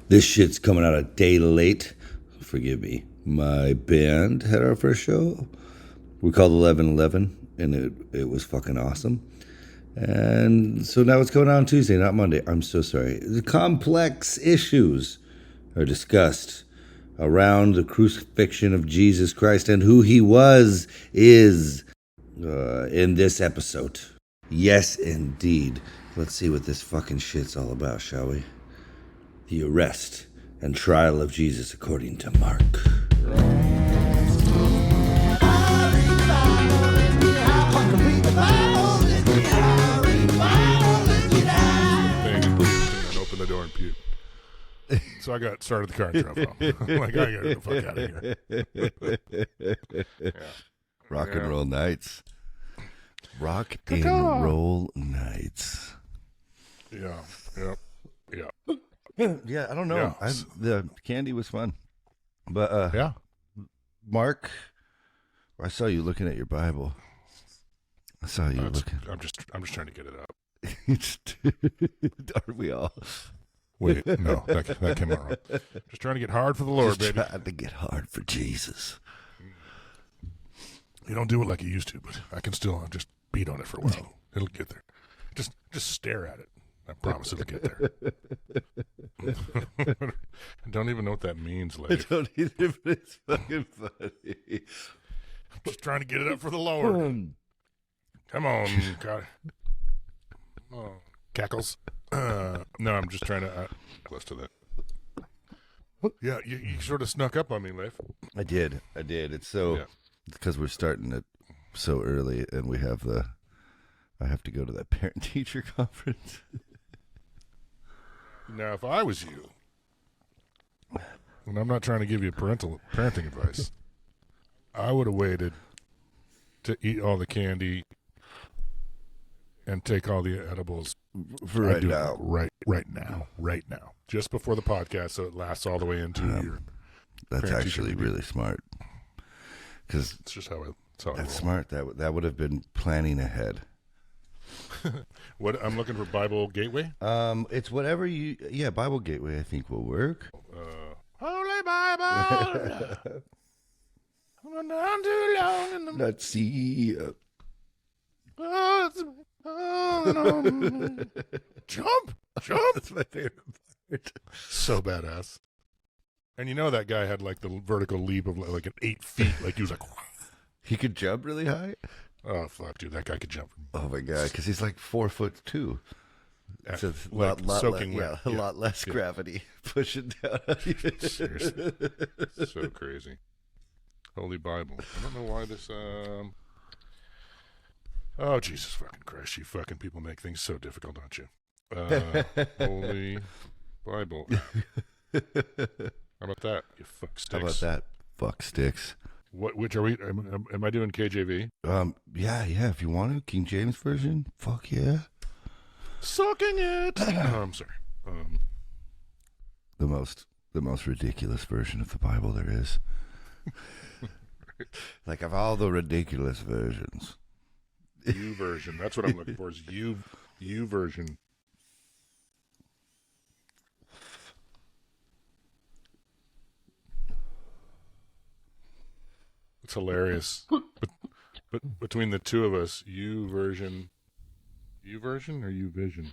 This shit's coming out a day late. Forgive me. My band had our first show. We called 1111, and it was fucking awesome. And so now it's going out on Tuesday, not Monday. I'm so sorry. The complex issues are discussed around the crucifixion of Jesus Christ and who he is in this episode. Yes, indeed. Let's see what this fucking shit's all about, shall we? The arrest and trial of Jesus according to Mark. And open the door and puke. So I got started the car and drove home. I'm like, I gotta get the fuck out of here. Yeah. Rock and roll nights. Rock and roll nights. Yeah. Yeah, I don't know. Yeah. The candy was fun. But Yeah. Mark, I saw you looking at your Bible. I saw you looking. I'm just trying to get it up. Aren't we all? Wait, no, that came out wrong. Just trying to get hard for the Lord, Just baby. trying to get hard for Jesus. You don't do it like you used to, but I can still just beat on it for a while. It'll get there. Just stare at it. I promise it'll get there. I don't even know what that means, I lady. don't either, but it's fucking funny. I'm just trying to get it up for the Lord. Come on, God. Oh, cackles. No, I'm just trying to close to that. Yeah, you sort of snuck up on me, Leif. I did. It's so because we're starting it so early, and we have I have to go to that parent-teacher conference. Now, if I was you, and I'm not trying to give you parenting advice, I would have waited to eat all the candy and take all the edibles For right now. Right now, just before the podcast, so it lasts all the way into your. That's parent-teacher actually meeting. really smart. Because It's just how I roll. that's smart. That would have been planning ahead. What I'm looking for Bible Gateway. It's whatever you. Yeah, Bible Gateway I think will work. Holy Bible. I'm going down too long in the. Let's see. Jump. That's my favorite part. So badass. And you know that guy had like the vertical leap of like an 8 feet. Like he was like, He could jump really high. oh fuck, dude, that guy could jump. Oh my god, because he's like 4'2". So it's a Like lot soaking less, wet. a lot less gravity pushing down on you. Seriously. So crazy. Holy Bible. I don't know why this. Oh Jesus fucking Christ! You fucking people make things so difficult, don't you? Holy Bible. How about that? You fuck sticks. How about that? Fuck sticks. Which are we? Am I doing KJV? Yeah. If you want to, King James version. Fuck yeah. Sucking it. I'm sorry. The most ridiculous version of the Bible there is. Like of all the ridiculous versions. U version. That's what I'm looking for. Is U version. It's hilarious. But between the two of us, U version or U vision?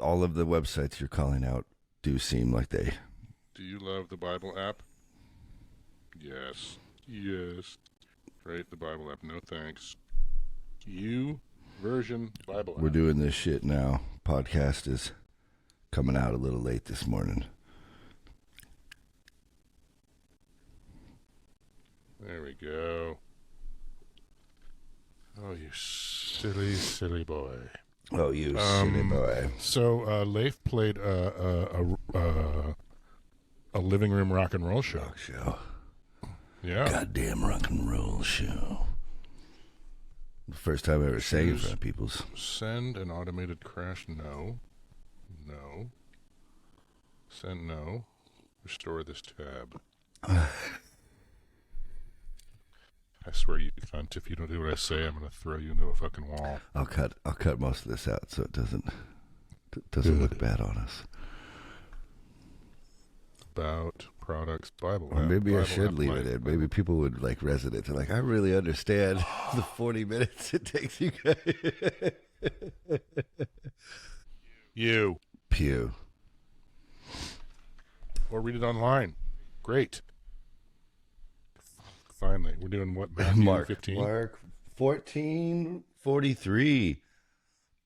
All of the websites you're calling out do seem like they. Do you love the Bible app? Yes. Right, the Bible app. No thanks. U version Bible app. We're doing this shit now. Podcast is coming out a little late this morning. There we go. Oh, you silly boy. Oh, you silly boy. So Leif played a living room rock and roll show. Rock show. Yeah. Goddamn rock and roll show. The first time I ever sang in front of people's. Send an automated crash. No. Send no. Restore this tab. I swear, you cunt, if you don't do what I say, I'm going to throw you into a fucking wall. I'll cut most of this out so it doesn't look bad on us. about products, Bible Or app, maybe I Bible should app leave light. it in. Maybe people would like resonate. They're like, I really understand the 40 minutes it takes you guys. You. Pew. Or read it online. Great. Finally. We're doing what, Matthew Mark 15? Mark 14:43.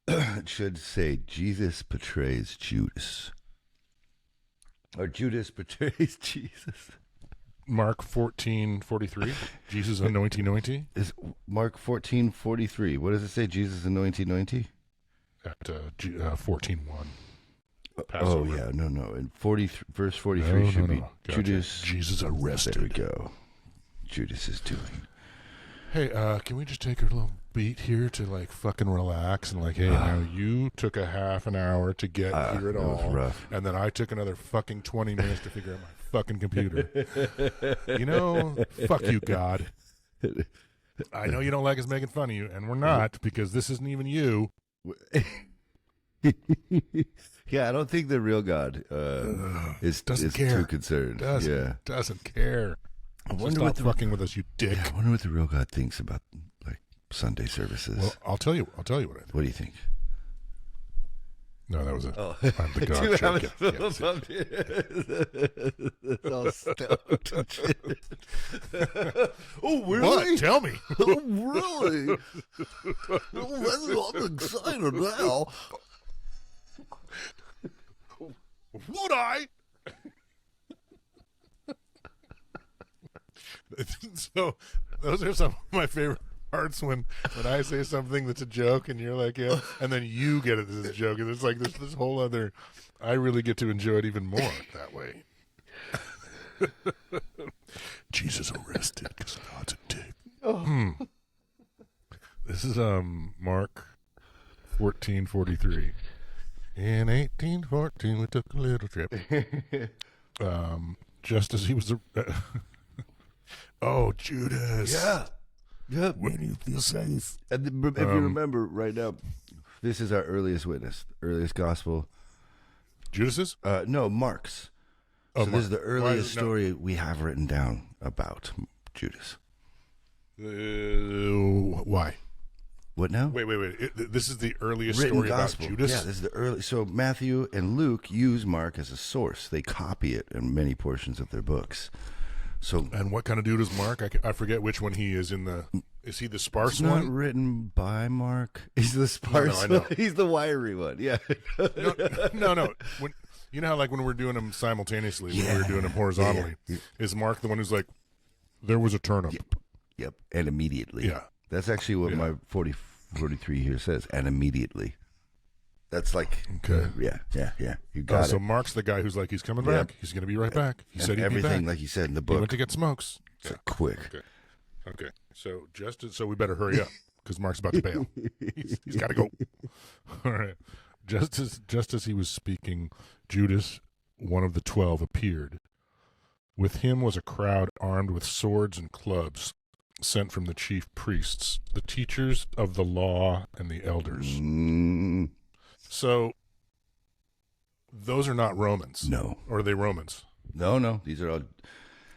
It should say Jesus betrays Judas. Or Judas betrays Jesus. Mark 14:43. Jesus anointy. Is Mark 14:43. What does it say? Jesus anointy? At 14:1. Oh Passover. yeah, no. And verse 43 should be Gotcha. Judas. Jesus arrested. There we go. Judas is doing. Hey, can we just take a little beat here to like fucking relax and like, hey, now you took a half an hour to get here at that was all, rough. and then I took another fucking 20 minutes to figure out my fucking computer. You know, fuck you, God. I know you don't like us making fun of you, and we're not, because this isn't even you. Yeah, I don't think the real God is care. too concerned. Doesn't care. I So wonder stop what the fucking with us, you dick. I wonder what the real God thinks about like Sunday services. Well, I'll tell you what I think. What do you think? No, that was it. Oh, I'm the God joke. It's all stoked and shit. Oh, really? What? Tell me. Oh, really? Oh, I'm excited now. Would I? So those are some of my favorite parts when I say something that's a joke and you're like, yeah, and then you get it as a joke, and it's like this whole other. I really get to enjoy it even more that way. Jesus arrested because God's a dick. This is Mark 14:43. In 1814, we took a little trip. Just as he was. Oh, Judas. Yeah. When you feel safe. And if you remember right now, this is our earliest witness, earliest gospel. Judas's? No, Mark's. Oh, so this is the Mark. earliest story we have written down about Judas. Why? What now? Wait. This is the earliest Written story gospel. about Judas? Yeah, this is the early. So Matthew and Luke use Mark as a source. They copy it in many portions of their books. So, and what kind of dude is Mark? I forget which one he is in the. Is he the sparse it's not one? written by Mark. He's the sparse No, I know. one. He's the wiry one. Yeah. No. When, you know how like when we're doing them simultaneously, when we're doing them horizontally, is Mark the one who's like, there was a turnip? Yep. And immediately. Yeah. That's actually what my 43 here says. And immediately. That's like, okay. Yeah. You got it. So Mark's the guy who's like, he's coming back. He's going to be right back. He said he'd everything be back. like you said in the He book. went to get smokes. It's like quick. Okay. So we better hurry up because Mark's about to bail. He's got to go. All right. Just as he was speaking, Judas, one of the 12, appeared. With him was a crowd armed with swords and clubs, sent from the chief priests, the teachers of the law, and the elders. So those are not Romans. No. Or are they Romans? No. These are all.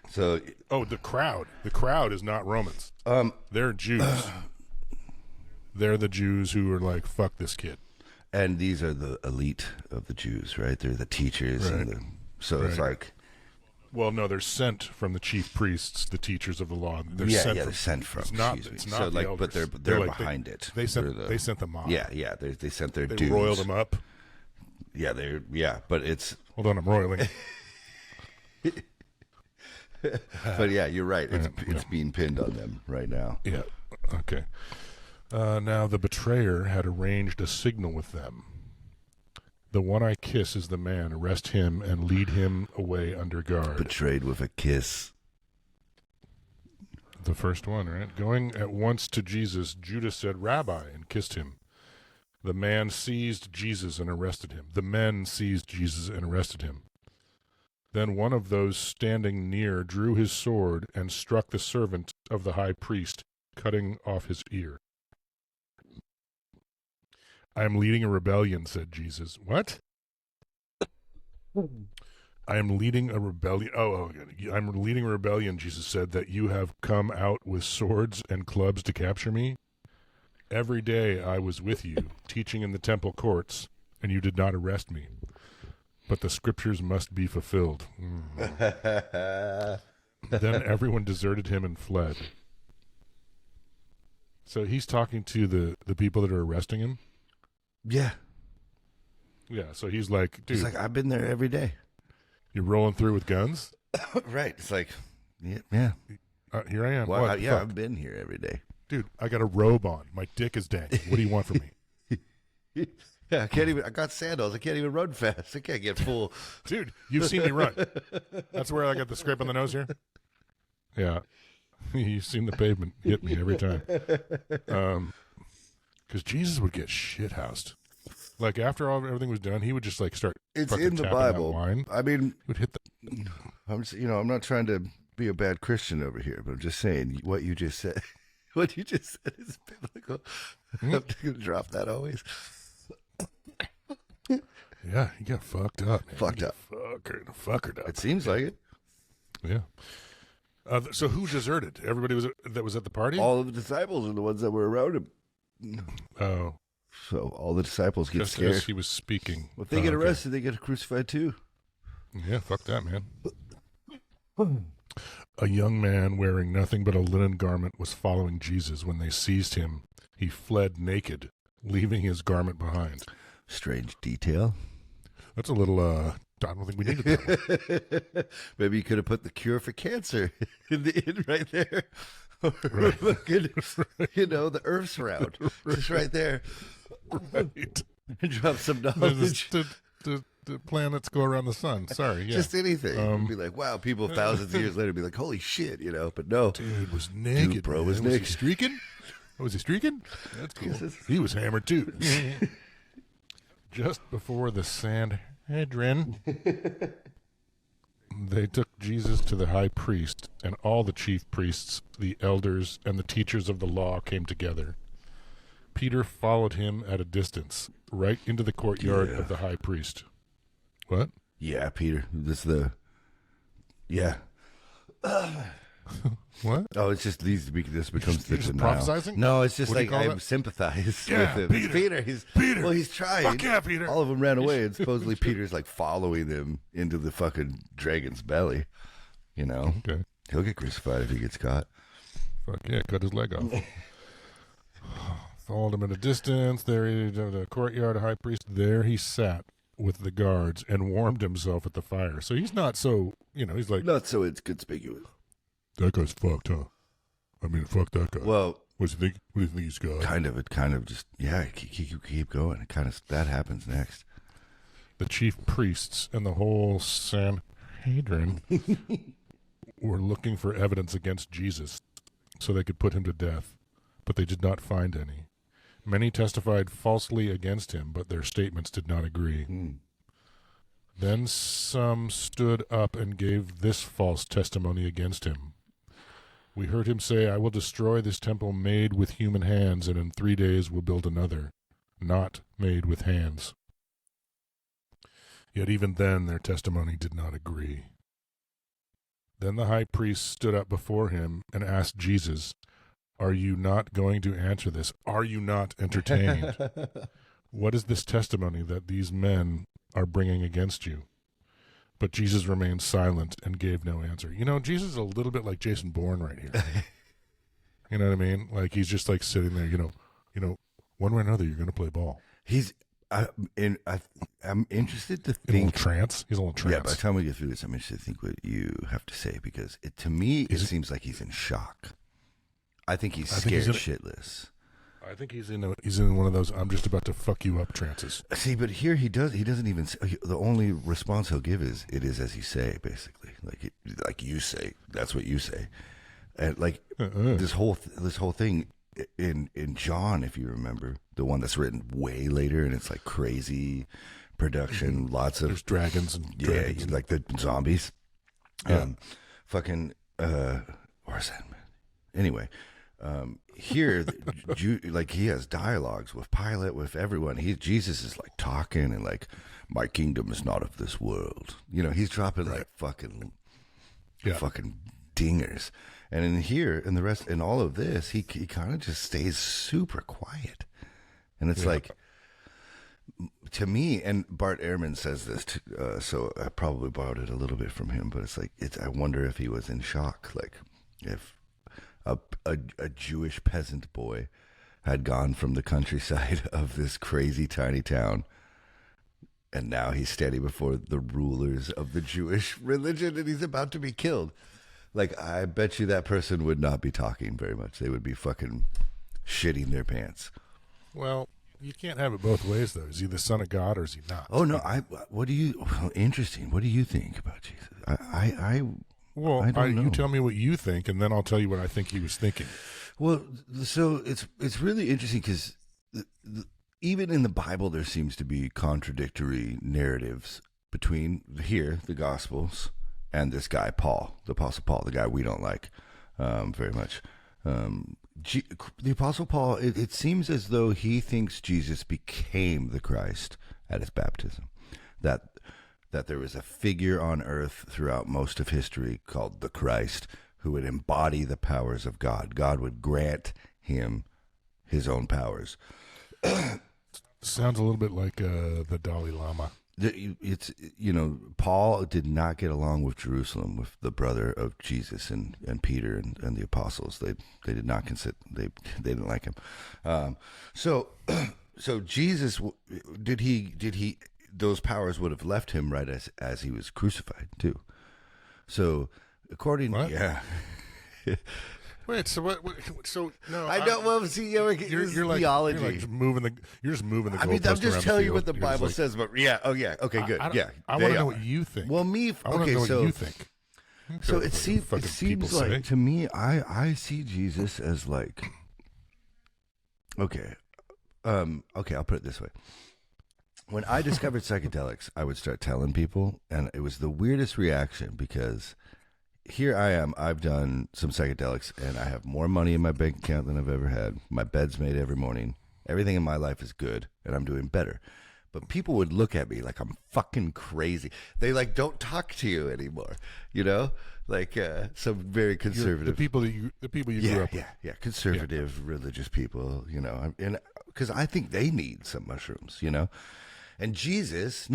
So. Oh, the crowd. The crowd is not Romans. They're Jews. They're the Jews who are like, fuck this kid. And these are the elite of the Jews, right? They're the teachers. Right. It's like. Well, no, they're sent from the chief priests, the teachers of the law. They're they're sent from. It's not excuse me. the So like, elders. but they're like, behind it. They sent them off. Yeah. They sent their They dudes. roiled them up. Yeah, but it's. Hold on, I'm roiling. But yeah, you're right. It's being pinned on them right now. Yeah. Okay. Now the betrayer had arranged a signal with them. The one I kiss is the man. Arrest him and lead him away under guard. Betrayed with a kiss. The first one, right? Going at once to Jesus, Judas said, Rabbi, and kissed him. The man seized Jesus and arrested him. The men seized Jesus and arrested him. Then one of those standing near drew his sword and struck the servant of the high priest, cutting off his ear. I am leading a rebellion, said Jesus. What? I am leading a rebellion. I'm leading a rebellion, Jesus said, that you have come out with swords and clubs to capture me. Every day I was with you, teaching in the temple courts, and you did not arrest me. But the scriptures must be fulfilled. Then everyone deserted him and fled. So he's talking to the people that are arresting him? Yeah. Yeah, so he's like, dude. He's like, I've been there every day. You're rolling through with guns? Right. It's like, yeah. Here I am. Well, What? I've been here every day. Dude, I got a robe on. My dick is dangling. What do you want from me? Yeah, I got sandals. I can't even run fast. I can't get full. Dude, you've seen me run. That's where I got the scrape on the nose here. Yeah. You've seen the pavement hit me every time. Because Jesus would get shithoused. Like, after everything was done, he would just, like, start It's fucking in the tapping Bible. that wine. I mean, He would hit the... I'm not trying to be a bad Christian over here, but I'm just saying what you just said. What you just said is biblical. I'm going to drop that always. Yeah, he got fucked up. Man. Fucked up. Fuckered up. It seems like it. Yeah. So who deserted? Everybody that was at the party? All of the disciples are the ones that were around him. Oh. So all the disciples get Just scared. as he was speaking. Well, if they get arrested, they get crucified too. Yeah, fuck that, man. A young man wearing nothing but a linen garment was following Jesus. When they seized him, he fled naked, leaving his garment behind. Strange detail. That's a little, I don't think we needed that. Maybe you could have put the cure for cancer in right there. Right. The earth's round. Just right there. Right. Drop some knowledge. The planets go around the sun. Sorry, yeah. Just anything. Be like, wow, people thousands of years later be like, holy shit, But no. Dude was naked. Dude, bro, man. was naked. He streaking? Was he streaking? That's cool. He was hammered too. Just before the Sanhedrin, they took Jesus to the high priest, and all the chief priests, the elders, and the teachers of the law came together. Peter followed him at a distance, right into the courtyard of the high priest. What? Yeah, Peter. Yeah. What? Oh, it's just this becomes the just denial. prophesizing? No, it's just What do you like call I that? sympathize Yeah, with him. Peter. Well, he's trying. Fuck yeah, Peter. All of them ran away, and supposedly Peter's like following them into the fucking dragon's belly. Okay. He'll get crucified if he gets caught. Fuck yeah, cut his leg off. Followed him at a distance. There in the courtyard, high priest. There he sat with the guards and warmed himself at the fire. So he's not so, he's like... Not so it's conspicuous. That guy's fucked, huh? I mean, fuck that guy. Well... What do you think he's got? Kind of just, keep going. It kind of, that happens next. The chief priests and the whole Sanhedrin were looking for evidence against Jesus so they could put him to death, but they did not find any. Many testified falsely against him, but their statements did not agree. Then some stood up and gave this false testimony against him. We heard him say, I will destroy this temple made with human hands, and in 3 days will build another, not made with hands. Yet even then their testimony did not agree. Then the high priest stood up before him and asked Jesus, Are you not going to answer this? Are you not entertained? What is this testimony that these men are bringing against you? But Jesus remained silent and gave no answer. Jesus is a little bit like Jason Bourne right here. You know what I mean? Like, he's just like sitting there, one way or another, you're going to play ball. I'm interested to think. He's a little trance. Yeah, by the time we get through this, I'm interested to think what you have to say, because to me, it seems like he's in shock. I think he's scared shitless. I think he's in one of those I'm just about to fuck you up trances. See, but here he doesn't even say, the only response he'll give is, it is as you say, basically. Like you say, that's what you say. And this whole thing in John, if you remember, the one that's written way later, and it's like crazy production, lots of... There's dragons and dragons. Like the zombies. Yeah. Where's that, man? Anyway... Here, like he has dialogues with Pilate, with everyone. Jesus is like talking and like, my kingdom is not of this world. You know, he's dropping like fucking dingers. And in here, and the rest, in all of this, he kind of just stays super quiet. And it's like, to me, and Bart Ehrman says this, so I probably borrowed it a little bit from him, but it's like, I wonder if he was in shock, like if a Jewish peasant boy had gone from the countryside of this crazy tiny town, and now he's standing before the rulers of the Jewish religion, and he's about to be killed. Like, I bet you that person would not be talking very much. They would be fucking shitting their pants. Well, you can't have it both ways, though. Is he the son of God or is he not? Oh no! Interesting. What do you think about Jesus? I don't know. You tell me what you think, and then I'll tell you what I think he was thinking. Well, so it's really interesting because even in the Bible there seems to be contradictory narratives between here, the Gospels, and this guy Paul, the Apostle Paul, the guy we don't like very much. The Apostle Paul, it seems as though he thinks Jesus became the Christ at his baptism. That there was a figure on earth throughout most of history called the Christ who would embody the powers of God. God would grant him his own powers. Sounds a little bit like the Dalai Lama. It's, Paul did not get along with Jerusalem, with the brother of Jesus and Peter and the apostles. They did not consider, they didn't like him. So Jesus, did he those powers would have left him right as he was crucified too. So according, yeah. Wait, so what? So no, I don't. Well, see, you're like theology. You're just moving the. I mean, I'm just telling you what the Bible says. But yeah, oh yeah, okay, good. I want to know what you think. Well, I want to know what you think. So it seems like to me, I see Jesus as like, okay, I'll put it this way. When I discovered psychedelics, I would start telling people, and it was the weirdest reaction because here I am. I've done some psychedelics, and I have more money in my bank account than I've ever had. My bed's made every morning. Everything in my life is good, and I'm doing better. But people would look at me like I'm fucking crazy. They like don't talk to you anymore. You know, like some very conservative the people you grew up with. Yeah, conservative religious people. You know, and because I think they need some mushrooms. You know, and Jesus,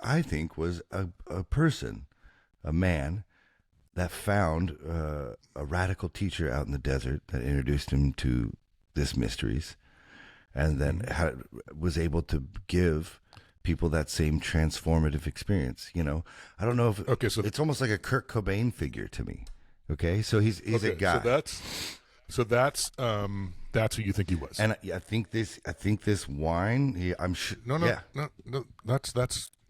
I think was a person, a man that found a radical teacher out in the desert that introduced him to this mysteries, and then was able to give people that same transformative experience. You know, I don't know if so it's almost like a Kurt Cobain figure to me. Okay, so he's a guy. So that's who you think he was. And I think this wine. I'm sure. No.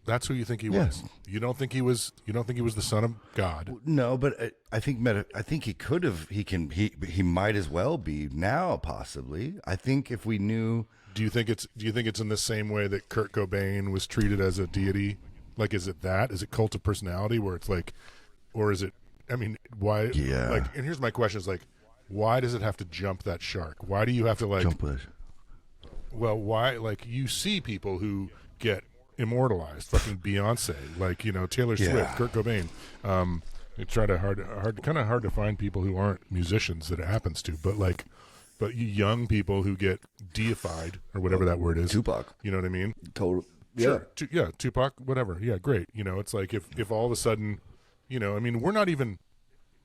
That's who you think he was. You don't think he was the son of God. No, but I think he could have. He might as well be now, possibly. I think if we knew. Do you think it's in the same way that Kurt Cobain was treated as a deity? Like, is it that? Is it cult of personality where it's like, or is it? I mean, why? Yeah. Like, and here's my question: is like, why does it have to jump that shark? Why do you have to like jump it? Well, why? Like, you see people who get immortalized, fucking Beyonce, like, Taylor Swift, Kurt Cobain. It's hard to find people who aren't musicians that it happens to, but you young people who get deified or whatever that word is. Tupac. You know what I mean? Total. Sure. Yeah. Tupac, whatever. Yeah, great. It's like if all of a sudden, I mean, we're not even.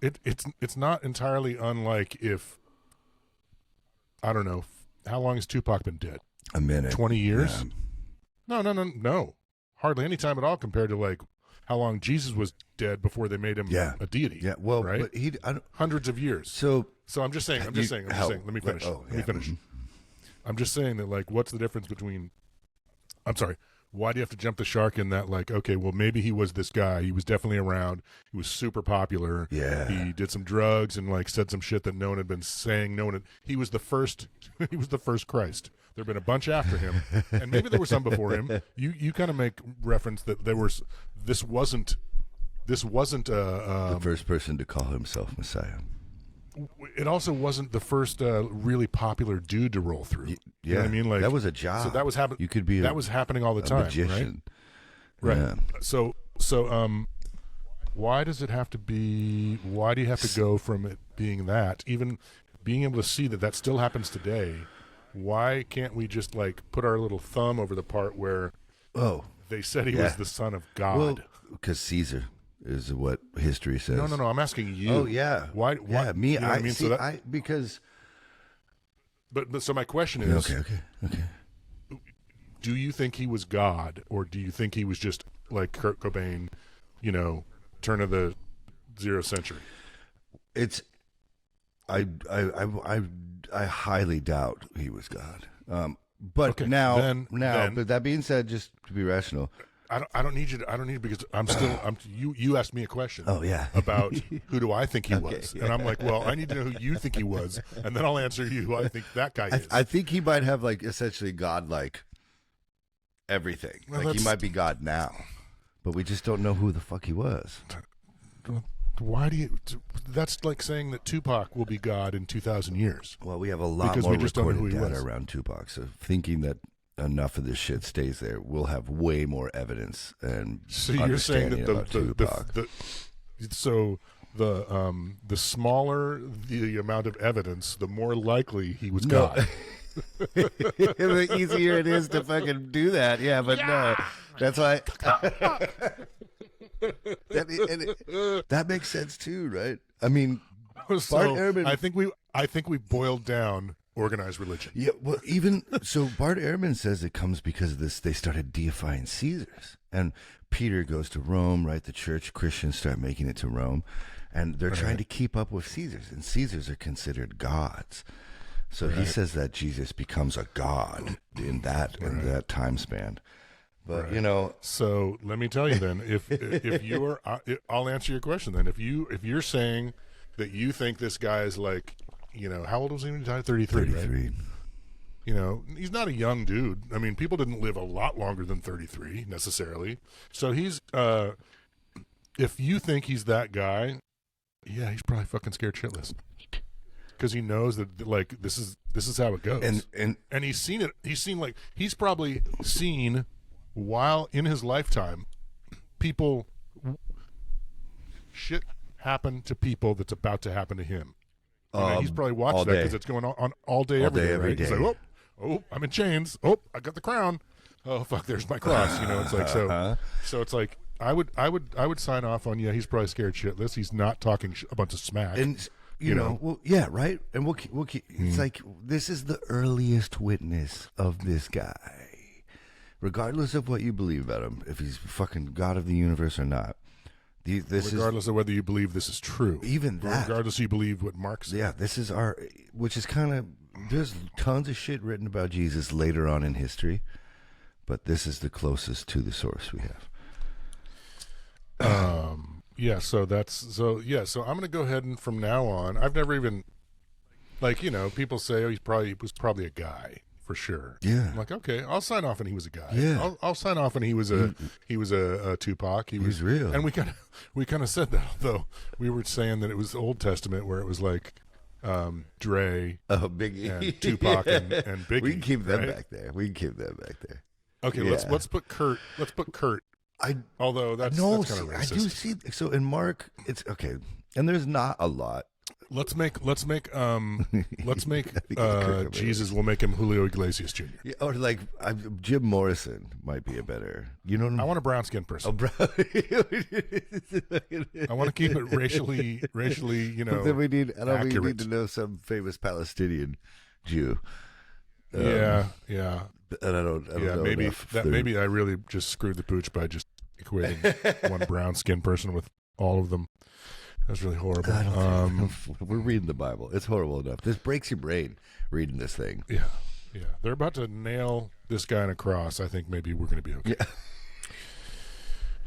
It's not entirely unlike if, I don't know, how long has Tupac been dead? A minute. 20 years? Yeah. No. Hardly any time at all compared to like how long Jesus was dead before they made him a deity. Yeah. Well, right? But hundreds of years. So I'm just saying. Let me finish. Let me finish. I'm just saying that, like, what's the difference between? I'm sorry. Why do you have to jump the shark in that? Like, okay, well, maybe he was this guy. He was definitely around. He was super popular. Yeah. He did some drugs and like said some shit that no one had been saying. He was the first. He was the first Christ. There have been a bunch after him, and maybe there were some before him. You kind of make reference that this wasn't the first person to call himself Messiah. it also wasn't the first really popular dude to roll through. Yeah, you know what I mean, like that was a job. So that was happening. You could be that was happening all the time, magician. Right? Yeah. So why does it have to be? Why do you have to go from it being that, even being able to see that still happens today? Why can't we just like put our little thumb over the part where they said he was the son of God? Well, because Caesar is what history says. No. I'm asking you. Oh yeah. Why? Yeah, me. You know what I mean, see. So that, because. But so my question is. Okay. Do you think he was God, or do you think he was just like Kurt Cobain, turn of the 0th century? It's. I highly doubt he was God. But okay, now, then, but that being said, just to be rational, I don't need because I'm still you asked me a question. Oh yeah. About who do I think he was, and I'm like, well, I need to know who you think he was, and then I'll answer you who I think that guy is. I think he might have like essentially God-like everything. Well, like he might be God now, but we just don't know who the fuck he was. Why do you? That's like saying that Tupac will be God in 2,000 years. Well, we have a lot more recorded data around Tupac, so thinking that enough of this shit stays there, we'll have way more evidence and so you're saying that the smaller the amount of evidence, the more likely he was God. The easier it is to fucking do that. Yeah, but no, that's why. That makes sense too, right? I mean, so Bart Ehrman, I think we boiled down organized religion. Yeah, well, even so, Bart Ehrman says it comes because of this. They started deifying Caesars, and Peter goes to Rome, right? The church Christians start making it to Rome, and they're trying to keep up with Caesars, and Caesars are considered gods. So he says that Jesus becomes a god in that time span. But so let me tell you then, if you are, I'll answer your question then. If you're saying that you think this guy is like, how old was he when he died? 33, right? He's not a young dude. I mean, people didn't live a lot longer than 33 necessarily. So he's, if you think he's that guy, yeah, he's probably fucking scared shitless. Because he knows that like this is how it goes, and he's seen it. He's probably seen while in his lifetime, shit happen to people that's about to happen to him. He's probably watched that because it's going on all day, every day, right? He's like, oh, I'm in chains. Oh, I got the crown. Oh, fuck, there's my cross. It's like so it's like I would sign off on he's probably scared shitless. He's not talking a bunch of smack. And well, yeah, right. And we'll keep. It's like this is the earliest witness of this guy, regardless of what you believe about him, if he's fucking God of the universe or not. Regardless of whether you believe this is true, even that. Regardless, you believe what Marx said. Yeah, this is which is kind of. There's tons of shit written about Jesus later on in history, but this is the closest to the source we have. Yeah, so I'm going to go ahead and from now on, I've never even, people say, he was probably a guy for sure. Yeah. I'm like, okay, I'll sign off and he was a guy. Yeah. I'll sign off and he was a Tupac. He was real. And we kind of said that, though we were saying that it was Old Testament where it was like Dre, Biggie, and Tupac and Biggie. We can keep them right? back there. Okay, yeah. let's put Kurt. Although that's kind of racist. I do see. So in Mark, it's okay, and there's not a lot. Let's make Jesus. We'll make him Julio Iglesias Jr. Yeah, or like Jim Morrison might be a better. I want a brown skinned person. Brown. I want to keep it racially. Then we need. We need to know some famous Palestinian Jew. Yeah. And I don't know maybe I really just screwed the pooch by just equating one brown skinned person with all of them. That's really horrible. We're reading the Bible. It's horrible enough. This breaks your brain reading this thing. Yeah. They're about to nail this guy in a cross. I think maybe we're going to be okay. Yeah.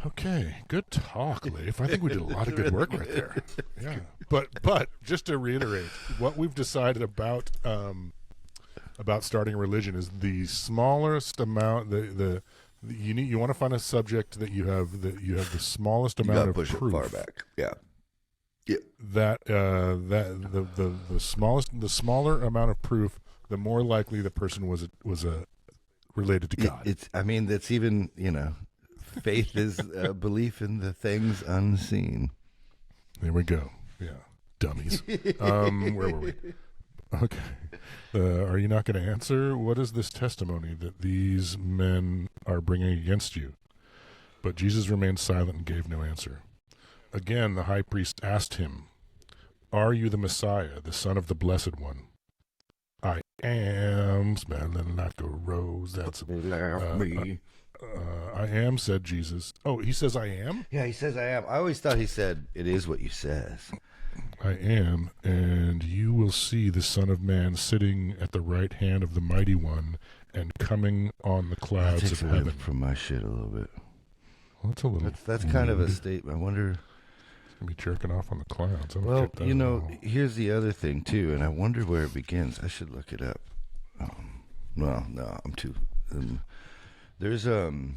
Okay, good talk, Leif. I think we did a lot of good work right there. Yeah, but just to reiterate, what we've decided about starting a religion is the smallest amount. You want to find a subject that you have the smallest amount of push proof. It far back. Yeah. that the smaller amount of proof, the more likely the person was related to God. That's even, faith is belief in the things unseen. There we go. Yeah, dummies. Where were we? Okay. Are you not going to answer? What is this testimony that these men are bringing against you? But Jesus remained silent and gave no answer. Again, the high priest asked him, "Are you the Messiah, the Son of the Blessed One?" "I am, smelling like a rose." That's me. "I am," said Jesus. Oh, he says, "I am"? Yeah, he says, "I am." I always thought he said, "It is what you says." "I am, and you will see the Son of Man sitting at the right hand of the Mighty One and coming on the clouds of heaven." From my shit a little bit. Well, that's kind of a statement. I wonder. He's gonna be jerking off on the clouds. Well, here's the other thing too, and I wonder where it begins. I should look it up. No, I'm too. There's the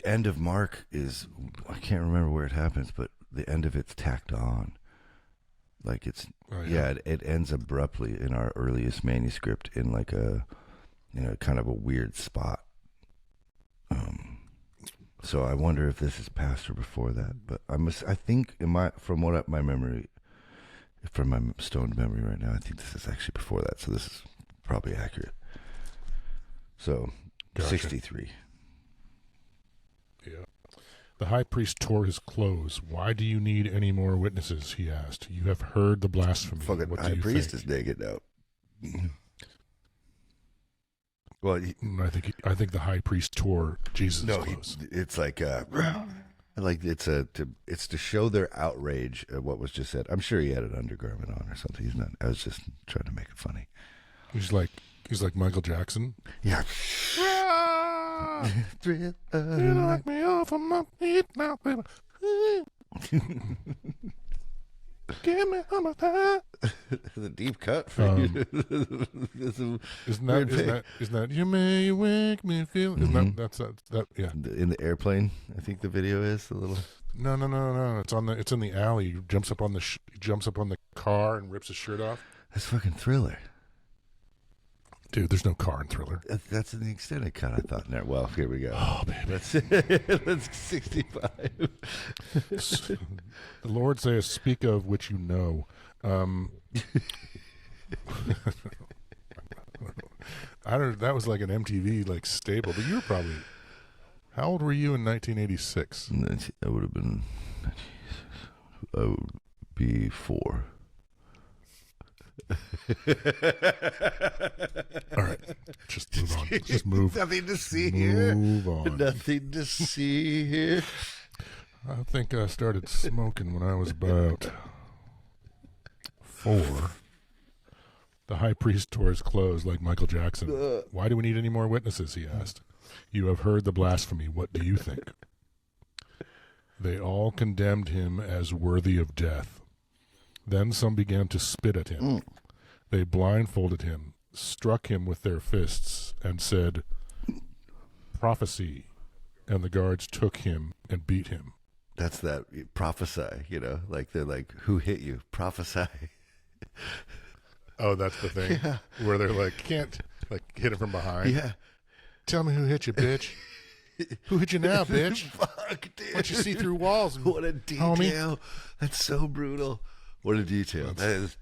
end of Mark is, I can't remember where it happens, but the end of it's tacked on. Like it's it ends abruptly in our earliest manuscript in like a kind of a weird spot. So I wonder if this is past or before that. But I think from my memory, from my stoned memory right now, I think this is actually before that. So this is probably accurate. So gotcha. 63. Yeah. The high priest tore his clothes. "Why do you need any more witnesses?" he asked. "You have heard the blasphemy." Fucking what high priest is naked now. Well, I think the high priest tore Jesus' clothes. It's like it's to show their outrage at what was just said. I'm sure he had an undergarment on or something. He's not. I was just trying to make it funny. He's like Michael Jackson. Yeah. You knock me off of my feet now, baby. Give me some of that. The deep cut for you. Isn't that you may wake me feel? Isn't that yeah? In the airplane, I think the video is a little. No. It's in the alley. He jumps up on the car and rips his shirt off. That's fucking Thriller. Dude, there's no car in Thriller. That's in the extended cut, I thought. No, well, here we go. Oh, baby. That's 65. The Lord says, "Speak of which you know." I don't. That was like an MTV staple, but you were probably. How old were you in 1986? I would have been. I would be 4. All right, just move on. Just move. Nothing to see here. Move on. Nothing to see here. I think I started smoking when I was about 4. The high priest tore his clothes like Michael Jackson. "Why do we need any more witnesses?" he asked. "You have heard the blasphemy. What do you think?" They all condemned him as worthy of death. Then some began to spit at him. They blindfolded him, struck him with their fists, and said, "Prophesy." And the guards took him and beat him. That's that prophesy, like they're like, "Who hit you? Prophesy." Oh, that's the thing? Yeah. Where they're like, can't hit him from behind. Yeah. "Tell me who hit you, bitch." "Who hit you now, bitch?" Fuck, dude. What you see through walls? What a detail. Homie. That's so brutal. What a detail. That's.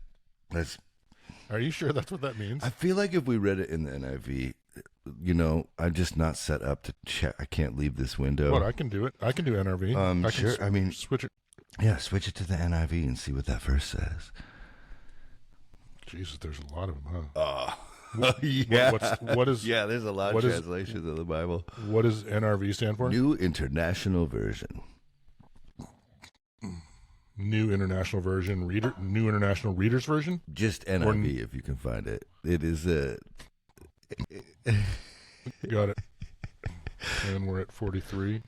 Are you sure that's what that means? I feel like if we read it in the NIV, I'm just not set up to check. I can't leave this window. What, I can do it. I can do NRV. Sure. Switch it. Yeah, switch it to the NIV and see what that verse says. Jesus, there's a lot of them, huh? Yeah. What is? Yeah, there's a lot of translations of the Bible. What does NRV stand for? New International Version. New International Version. New International Reader's Version? Just NIV if you can find it. It is Got it. And we're at 43.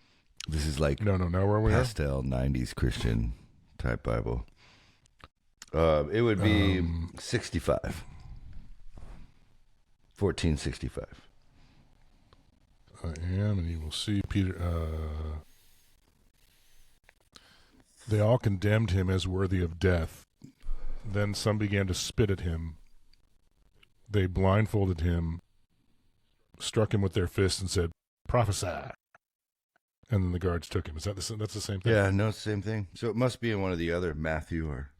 This is like now where we pastel 90s Christian type Bible. It would be 65. 1465. I am, and you will see Peter. They all condemned him as worthy of death. Then some began to spit at him. They blindfolded him, struck him with their fists, and said, "Prophesy." And then the guards took him. That's the same thing? Yeah, no, it's the same thing. So it must be in one of the other, Matthew or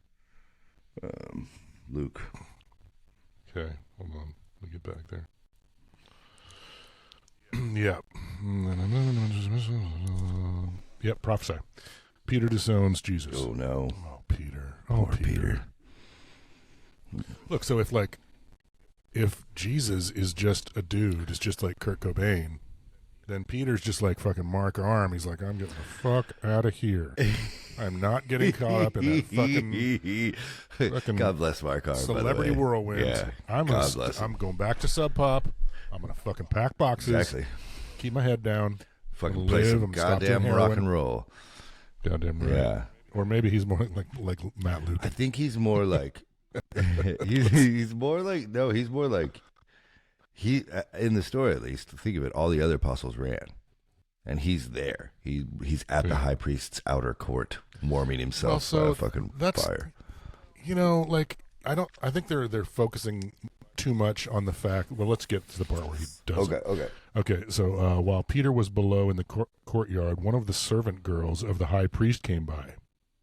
Luke. Okay, hold on. Let me get back there. Yeah. Yep, prophesy. Peter disowns Jesus. Oh, no. Oh, Peter. Poor Peter. Look, so if Jesus is just a dude, is just like Kurt Cobain, then Peter's just like fucking Mark Arm. He's like, I'm getting the fuck out of here. I'm not getting caught up in that fucking God bless Mark Arm, celebrity by the way. whirlwind. Yeah, I'm going back to Sub Pop. I'm gonna fucking pack boxes. Exactly. Keep my head down. Fucking play some goddamn rock and roll. Goddamn right. Yeah. Or maybe he's more like Matt Luke. I think he's more like he's more like he in the story, at least, think of it, all the other apostles ran, and he's there. He's at the high priest's outer court, warming himself by a fucking fire. You know, like I think they're focusing too much on the fact. Well, let's get to the part where he does. Okay. So while Peter was below in the courtyard, one of the servant girls of the high priest came by.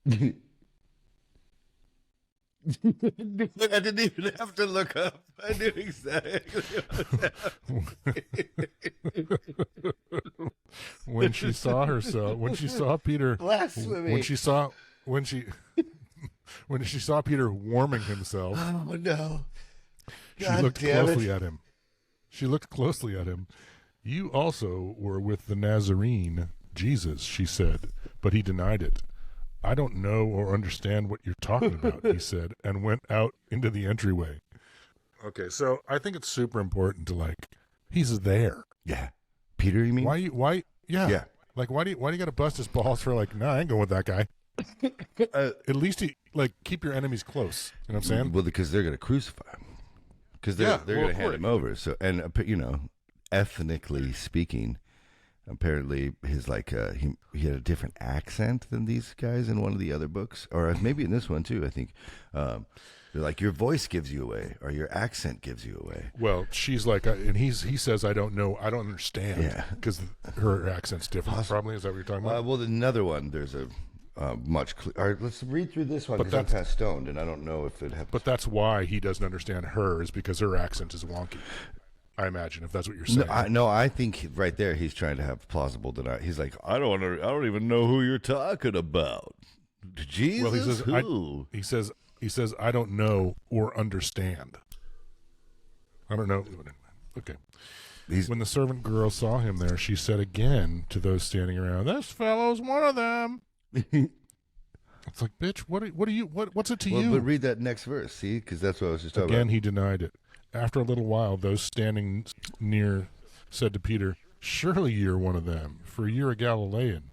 I didn't even have to look up. I knew exactly when she saw herself, when she saw Peter, blasphemy. when she saw Peter warming himself. Oh no! She looked closely at him. She looked closely at him. You also were with the Nazarene, Jesus, she said, but he denied it. I don't know or understand what you're talking about, he said, and went out into the entryway. Okay, so I think it's super important to, like, he's there. Yeah. Peter, you mean? Yeah. Like, why do you got to bust his balls for, like, nah, I ain't going with that guy. At least keep your enemies close. You know what I'm saying? Well, because they're going to crucify him. Because they're going to hand him over. So, and, ethnically speaking, apparently his he had a different accent than these guys in one of the other books, or maybe in this one too. I think they're like, your voice gives you away, or your accent gives you away. Well, she's like, and he says, I don't know, I don't understand. Yeah, because her accent's different. Probably, is that what you're talking about? Well, another one. There's a much. All right, let's read through this one because I'm kind of stoned, and I don't know if it happens. But that's why he doesn't understand her, is because her accent is wonky. I imagine, if that's what you're saying. I think right there he's trying to have plausible denial. He's like, I don't even know who you're talking about. Jesus, well, he says, he says, I don't know or understand. I don't know. Okay. When the servant girl saw him there, she said again to those standing around, "This fellow's one of them." It's like, bitch, what's it to you? But read that next verse, see, because that's what I was just talking about. Again, he denied it. After a little while, those standing near said to Peter, "Surely you're one of them, for you're a Galilean."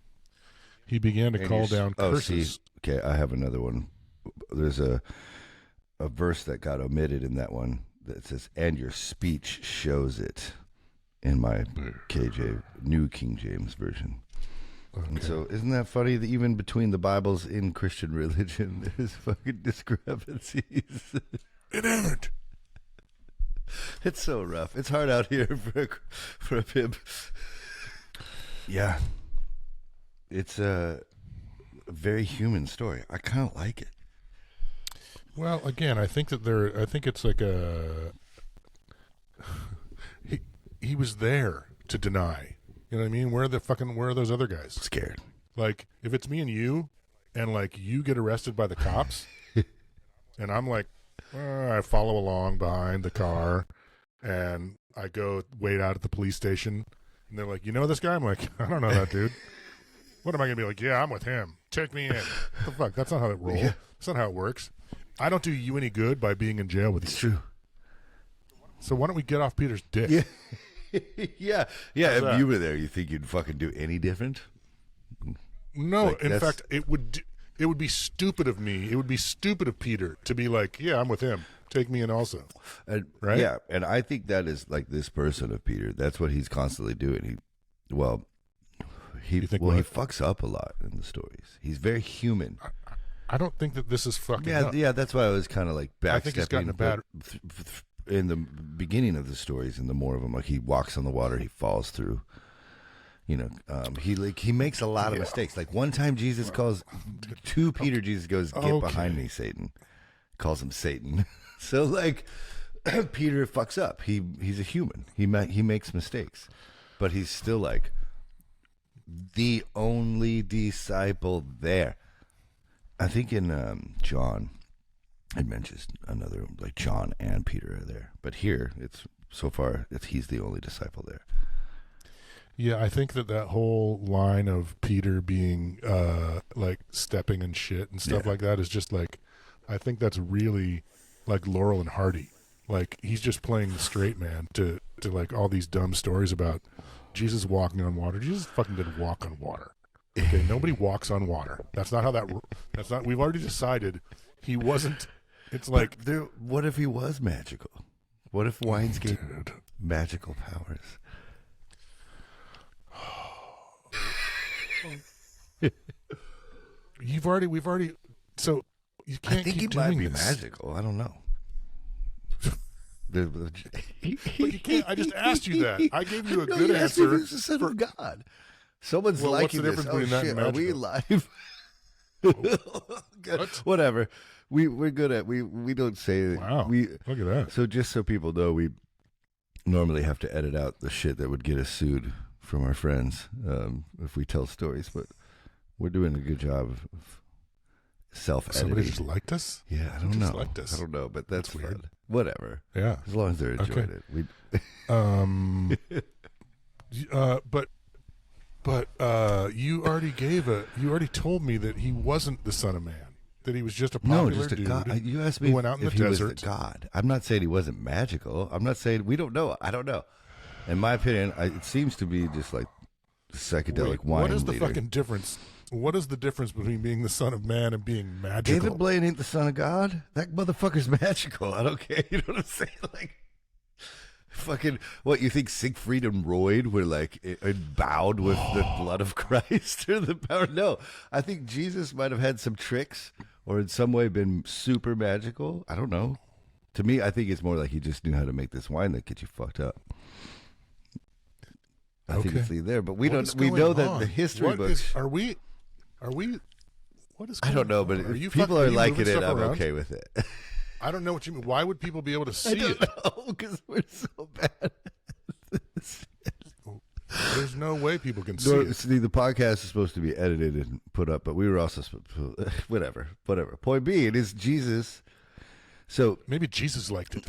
He began to call down curses. Okay, I have another one. There's a verse that got omitted in that one that says, "And your speech shows it," in my New King James Version. Okay. And so isn't that funny that even between the Bibles in Christian religion, there's fucking discrepancies? It ain't. It's so rough. It's hard out here for a pimp. Yeah. It's a very human story. I kind of like it. Well, again, I think it's like he was there to deny. You know what I mean? Where are those other guys? Scared. Like, if it's me and you, and like you get arrested by the cops, and I'm like, I follow along behind the car, and I go wait out at the police station, and they're like, "You know this guy?" I'm like, "I don't know that dude." What am I going to be like? "Yeah, I'm with him. Take me in." What the fuck? That's not how it rolls. Yeah. That's not how it works. I don't do you any good by being in jail with you. It's true. So why don't we get off Peter's dick? Yeah. yeah. If you were there, you think you'd fucking do any different? No. Like, in fact, it would be stupid of me. It would be stupid of Peter to be like, "Yeah, I'm with him. Take me in also." Right? Yeah, and I think that is like this person of Peter. That's what he's constantly doing. He fucks up a lot in the stories. He's very human. I don't think that this is fucking up. Yeah, that's why I was kind of like backstepping. I think he's gotten a bad... in the beginning of the stories, and the more of them, like he walks on the water, he falls through. You know, he makes a lot of mistakes. Like one time, Jesus calls to Peter. Jesus goes, "Get behind me, Satan." Calls him Satan. So like, Peter fucks up. He's a human. He makes mistakes, but he's still like the only disciple there. I think in John, it mentions another, like John and Peter are there, but here he's the only disciple there. Yeah, I think that whole line of Peter being like stepping and shit and stuff like that is just like, I think that's really like Laurel and Hardy. Like he's just playing the straight man to like all these dumb stories about Jesus walking on water. Jesus fucking didn't walk on water. Okay, nobody walks on water. That's not how that's not. We've already decided he wasn't. It's like, what if he was magical? What if wines gave magical powers? We've already. So you can't. I think keep he might be this. magical. I don't know. But you can't. I just asked you that. I gave you a good answer. He's the son of God. Someone's liking this. Oh shit! Are we live? Whatever. We're good at we don't say. Wow. Look at that. So just so people know, we normally have to edit out the shit that would get us sued from our friends if we tell stories, but we're doing a good job of self-editing. Somebody just liked us? Yeah, I don't know. Liked us. I don't know, but that's weird. fun. Whatever. Yeah. As long as they're enjoying it. But you already told me that he wasn't the Son of Man. That he was just a popular dude. God. You asked me who went out in if the he desert. was the God. I'm not saying he wasn't magical. I'm not saying we don't know. I don't know. In my opinion, it seems to be just like psychedelic wine. What is the fucking difference? What is the difference between being the Son of Man and being magical? David Blaine ain't the Son of God. That motherfucker's magical. I don't care. You know what I'm saying? Like, fucking, what, you think Siegfried and Roy were like endowed with the blood of Christ or the power? No. I think Jesus might have had some tricks or in some way been super magical. I don't know. To me, I think it's more like he just knew how to make this wine that gets you fucked up. I think it's there, but we don't. We know that the history books. Are we? What is? I don't know, but if people are liking it, I'm okay with it. I don't know what you mean. Why would people be able to see it? I don't know, because we're so bad. There's no way people can see it. See, the podcast is supposed to be edited and put up, but we were also supposed to, whatever. Point being is Jesus. So maybe Jesus liked it.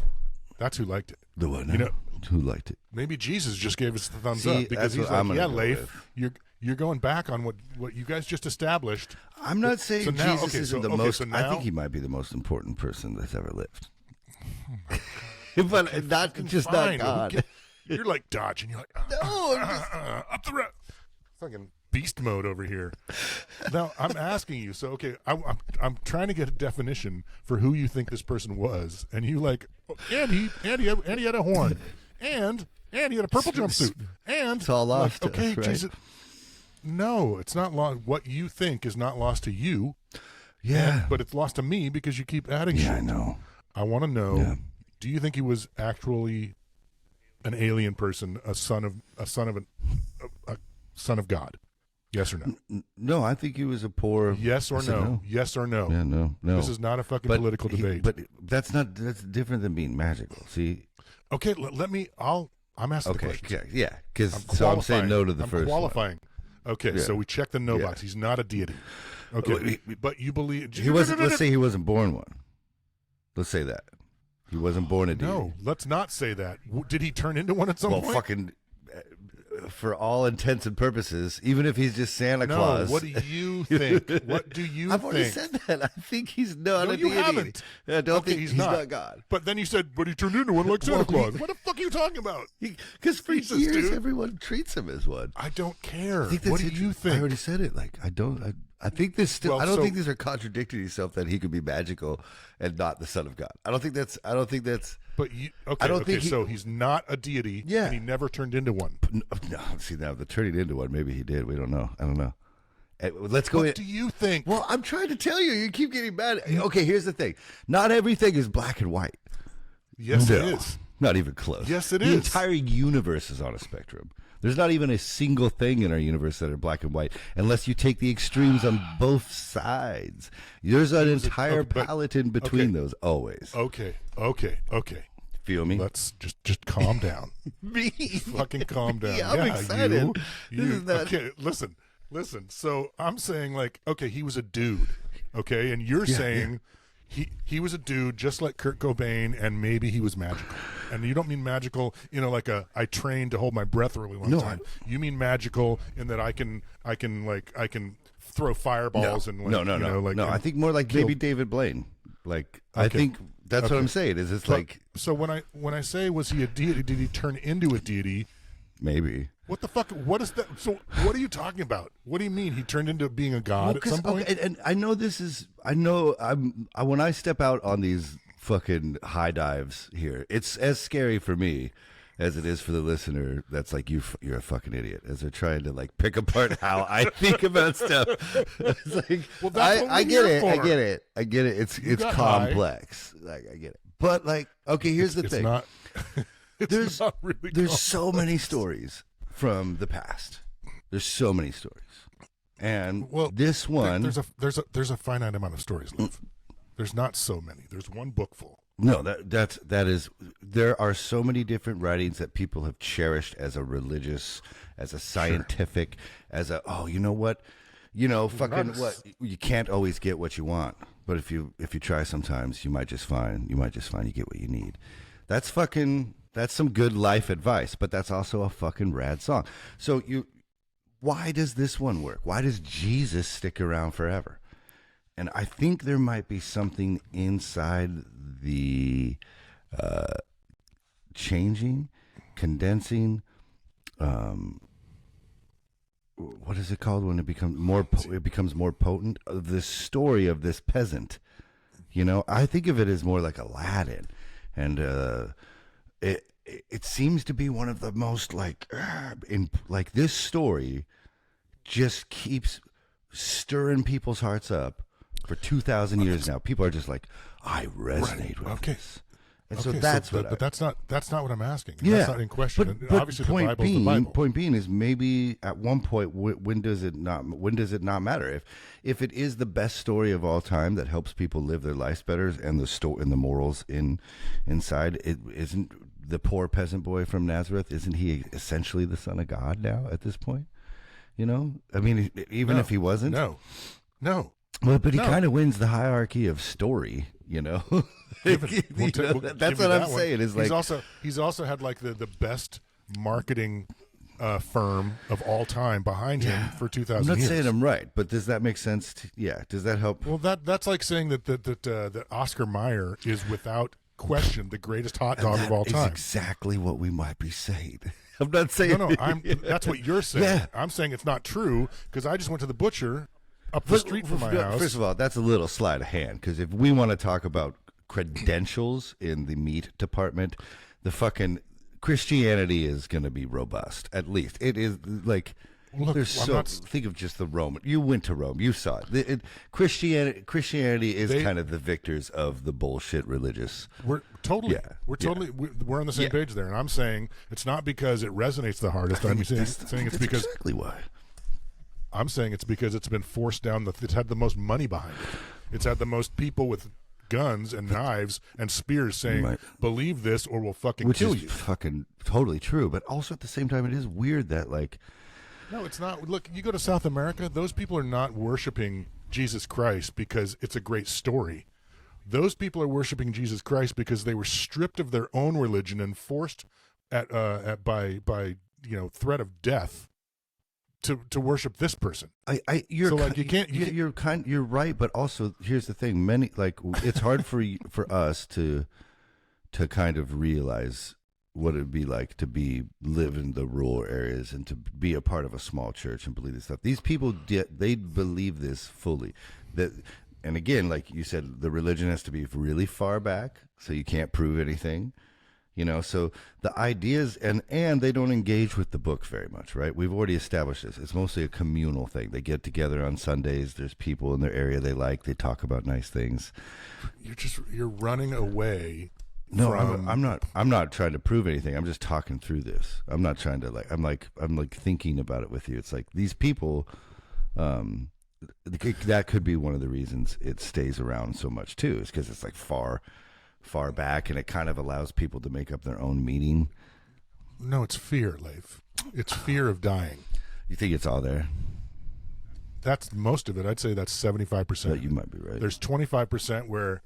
That's who liked it. The one, you know, who liked it? Maybe Jesus just gave us the thumbs up because he's like, "Yeah, Leif, you're going back on what you guys just established." I'm not saying Jesus isn't the most. I think he might be the most important person that's ever lived. But not just fine. not God. You're like dodging. You're like, no, up the road. Fucking beast mode over here. Now I'm asking you. So okay, I'm trying to get a definition for who you think this person was, and you like, and he had a horn, and he had a purple jumpsuit, and it's all lost. Like, okay, to us, right? Jesus. No, it's not lost. What you think is not lost to you. Yeah, but it's lost to me because you keep adding shit. I know. I want to know. Yeah. Do you think he was actually an alien person, a son of God? Yes or no? No, I think he was a poor. Yes or no? Yes or no? Yeah, no. This is not a fucking political debate. But that's different than being magical. See? Okay, let me. I'm asking the question. Yeah. Because I'm saying no to the first. Qualifying. One. Okay, so we check the no box. He's not a deity. Okay, but you believe he wasn't? Let's say he wasn't born one. Let's say that he wasn't born a deity. No, let's not say that. Did he turn into one at some point? Well, fucking. For all intents and purposes, even if he's just Santa Claus. What do you think? What do you think? I've already said that. I think he's not a deity. You haven't. I don't think he's not God. But then you said, but he turned into one like Santa Claus. What the fuck are you talking about? Because for years, everyone treats him as one. I don't care. What do you think? I already said it. Like, I I think this still. Well, I don't so- think these are contradicting yourself that he could be magical and not the Son of God. I don't think that's. But I don't think so he's not a deity, Yeah. and he never turned into one. No, see now the turning into one. Maybe he did. We don't know. I don't know. Let's go. What do you think? Well, I'm trying to tell you. You keep getting mad. Okay, here's the thing. Not everything is black and white. Yes, No, it is. Not even close. Yes, it the is. The entire universe is on a spectrum. There's not even a single thing in our universe that are black and white, unless you take the extremes on both sides. There's an entire palette in between those, always. Okay. Feel me? Let's just calm down. Me? Fucking calm down. Yeah, I'm excited. This is not... Okay, listen. So I'm saying, like, okay, he was a dude, okay? And you're saying... He was a dude just like Kurt Cobain, and maybe he was magical. And you don't mean magical, like I trained to hold my breath a really long time. You mean magical in that I can throw fireballs and like no. I think more like maybe David Blaine. Like I think that's what I'm saying. Is it's like so when I say was he a deity? Did he turn into a deity? Maybe. What the fuck? What is that? So, what are you talking about? What do you mean he turned into being a god at some point? Okay, and I know this is. I know. When I step out on these fucking high dives here, it's as scary for me as it is for the listener. That's like you're a fucking idiot. As they're trying to like pick apart how I think about stuff. It's like, well, that's what I get it. For. I get it. It's complex. Like I get it. But like, okay, here's the thing. Not, there's not really there's so many stories from the past. There's so many stories, and this one there's a finite amount of stories, Liv. There's not so many. There's one book full. No, that is. There are so many different writings that people have cherished as a religious, as a scientific, as a you know what, fucking what. You can't always get what you want, but if you try, sometimes you might just find you get what you need. That's some good life advice, but that's also a fucking rad song. So why does this one work? Why does Jesus stick around forever? And I think there might be something inside the changing, condensing. What is it called when it becomes more? It becomes more potent. This story of this peasant. I think of it as more like Aladdin, and. It seems to be one of the most like this story just keeps stirring people's hearts up for 2,000 years now. People are just like, I resonate with this. And so that's but that's not what I'm asking. Yeah, that's not in question. But obviously, the Bible is the Bible. Point being is maybe at one point when does it not matter if it is the best story of all time that helps people live their lives better and the morals inside it isn't. The poor peasant boy from Nazareth, isn't he essentially the son of God now at this point? I mean, even if he wasn't, no. Well, but he kind of wins the hierarchy of story, That's what I'm saying. Is like he's also had like the best marketing firm of all time behind him for 2,000 years. I'm not saying I'm right, but does that make sense? Does that help? Well, that's like saying that Oscar Mayer is without question the greatest hot dog of all time. Exactly what we might be saying. I'm not saying no. That's what you're saying. Yeah. I'm saying it's not true because I just went to the butcher up the street from my house. First of all, that's a little sleight of hand because if we want to talk about credentials in the meat department, the fucking Christianity is going to be robust. At least it is like. Look, think of just the Roman. You went to Rome. You saw it. Christianity is kind of the victors of the bullshit religious. We're on the same page there. And I'm saying it's not because it resonates the hardest. I'm saying it's because exactly why. I'm saying it's because it's been forced down. It's had the most money behind it. It's had the most people with guns and knives and spears saying, "Believe this, or we'll fucking kill you." Which is fucking totally true. But also at the same time, it is weird that like. No, it's not. Look, you go to South America, those people are not worshiping Jesus Christ because it's a great story. Those people are worshiping Jesus Christ because they were stripped of their own religion and forced by threat of death to worship this person. You're right, but also here's the thing: many it's hard for us to kind of realize what it'd be like to live in the rural areas and to be a part of a small church and believe this stuff. These people they believe this fully. And again, like you said, the religion has to be really far back, so you can't prove anything. So the ideas, and they don't engage with the book very much, right? We've already established this. It's mostly a communal thing. They get together on Sundays. There's people in their area they like. They talk about nice things. You're running away. No, I'm not trying to prove anything. I'm just talking through this. I'm not trying to I'm thinking about it with you. It's like these people, that could be one of the reasons it stays around so much too, is because it's like far back, and it kind of allows people to make up their own meaning. No, it's fear, Leif. It's fear of dying. You think it's all there? That's most of it. I'd say that's 75%. You might be right. There's 25% where,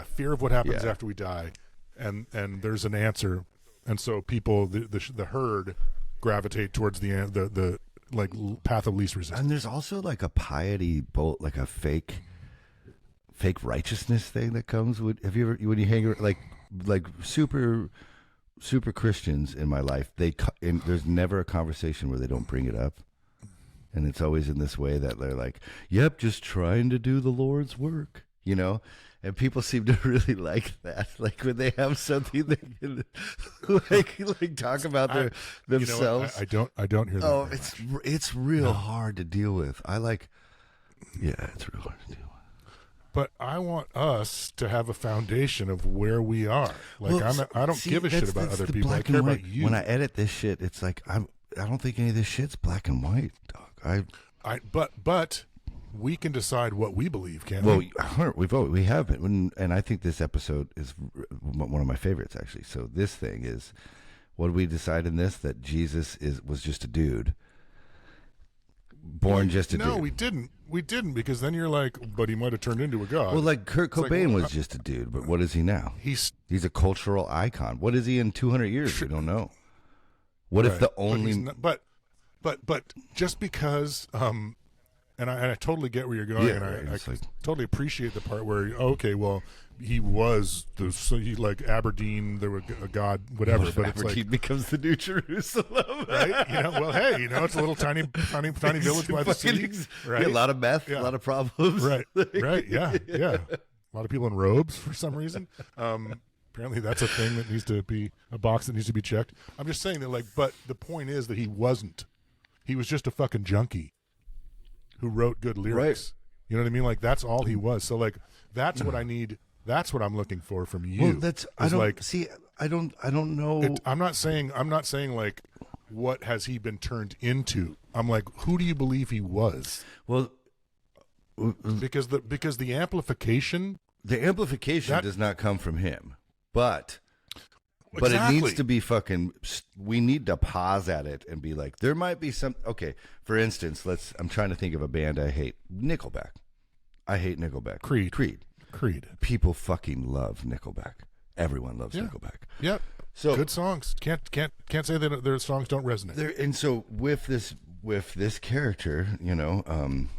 fear of what happens after we die, and there's an answer, and so people, the herd, gravitate towards the like path of least resistance. And there's also like a piety, like a fake righteousness thing that comes with. Have you ever, when you hang like super Christians in my life, there's never a conversation where they don't bring it up, and it's always in this way that they're like, "Yep, just trying to do the Lord's work," And people seem to really like that. Like when they have something they can like talk about themselves. I don't hear that. Oh, it's real hard to deal with. It's real hard to deal with. But I want us to have a foundation of where we are. Like I don't give a shit about other people. I care about you. When I edit this shit, it's like I don't think any of this shit's black and white, dog. But we can decide what we believe, can't we? Well, we have been, and I think this episode is one of my favorites, actually. So this thing is, what did we decide in this? That Jesus was just a dude, born just a dude. No, we didn't. We didn't, because then you're like, but he might have turned into a god. Well, like Kurt Cobain was just a dude, but what is he now? He's a cultural icon. What is he in 200 years? We don't know. What if the only? But just because. And I totally get where you're going, and I totally appreciate the part where he was like Aberdeen, there were a god, whatever. But Aberdeen it's like becomes the new Jerusalem, right? It's a little tiny village by the sea, right? Yeah, a lot of meth, a lot of problems, right? Yeah. A lot of people in robes for some reason. Apparently, that's a thing that needs to be a box that needs to be checked. I'm just saying that, but the point is that he wasn't. He was just a fucking junkie who wrote good lyrics. Right. You know what I mean? Like, that's all he was. So, like, that's what I need. That's what I'm looking for from you. Well, I don't know. I'm not saying like, what has he been turned into? I'm like, who do you believe he was? Well, because the amplification. The amplification does not come from him, but exactly. It needs to be we need to pause at it and be like, there might be some, okay, for instance, I'm trying to think of a band I hate. Nickelback. I hate Nickelback. Creed. People fucking love Nickelback. Everyone loves Nickelback. Yep. So good songs. Can't say that their songs don't resonate. And so with this character, I'm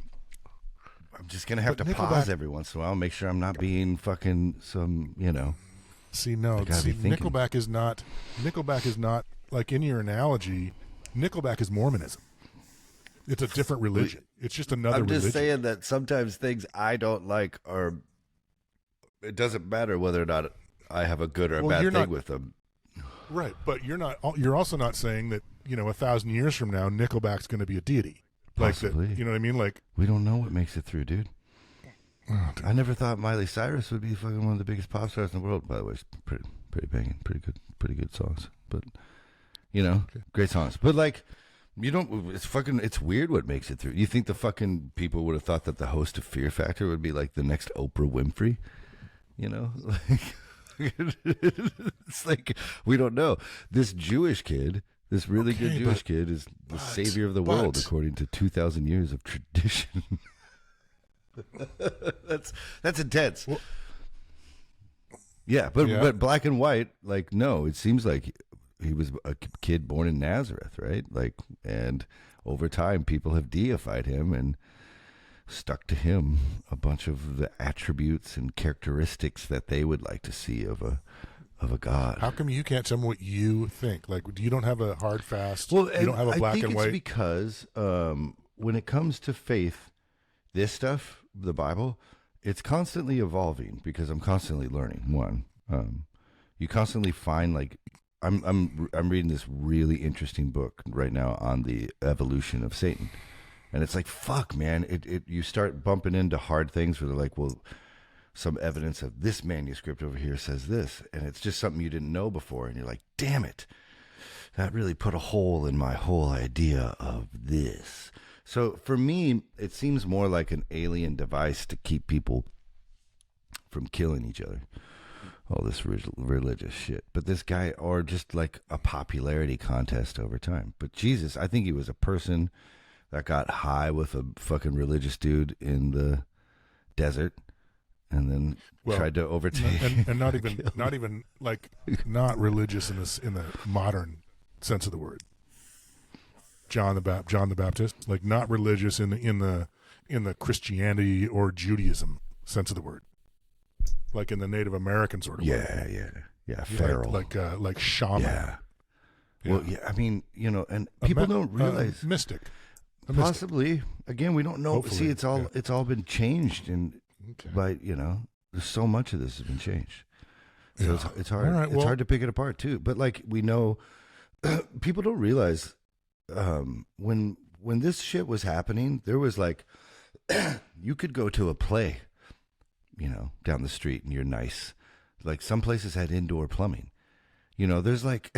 just going to have to pause every once in a while, make sure I'm not being fucking Nickelback is not like, in your analogy, Nickelback is Mormonism. It's a different religion. It's just another religion. I'm just saying that sometimes things I don't like it doesn't matter whether or not I have a good or a bad thing with them. Right, but you're also not saying that, 1,000 years from now, Nickelback's going to be a deity. Possibly. Like that, you know what I mean? Like, we don't know what makes it through, dude. Oh, I never thought Miley Cyrus would be fucking one of the biggest pop stars in the world. By the way, it's pretty banging, pretty good songs. But great songs. But like, it's weird what makes it through. You think the fucking people would have thought that the host of Fear Factor would be like the next Oprah Winfrey? It's like, we don't know. This Jewish kid, this really good Jewish kid, is the savior of the world according to 2,000 years of tradition. That's intense. Well, but black and white, like, no, it seems like he was a kid born in Nazareth, right? Like, and over time people have deified him and stuck to him a bunch of the attributes and characteristics that they would like to see of of a God. How come you can't tell me what you think? Like, you don't have a hard fast. Well, you don't have a black I think and it's white. because when it comes to faith, this stuff, the Bible, it's constantly evolving because I'm constantly learning. One, you constantly find like I'm reading this really interesting book right now on the evolution of Satan, and it's like fuck, man. It you start bumping into hard things where they're like, well, some evidence of this manuscript over here says this, and it's just something you didn't know before, and you're like, damn it, that really put a hole in my whole idea of this. So for me, it seems more like an alien device to keep people from killing each other. All this religious shit. But this guy, or just like a popularity contest over time. But Jesus, I think he was a person that got high with a fucking religious dude in the desert and then tried to overtake and not even like not religious in the modern sense of the word. John the Baptist, like not religious in the Christianity or Judaism sense of the word, like in the Native American sort of way. Yeah, feral, like shaman. Yeah. Well, yeah, I mean, you know, and people don't realize mystic. Possibly, again, we don't know. Hopefully, see, it's all been changed, and by there's so much of this has been changed. So it's hard. Right, it's hard to pick it apart too. But like we know, people don't realize when this shit was happening, there was like you could go to a play, down the street, and you're nice. Like some places had indoor plumbing. There's like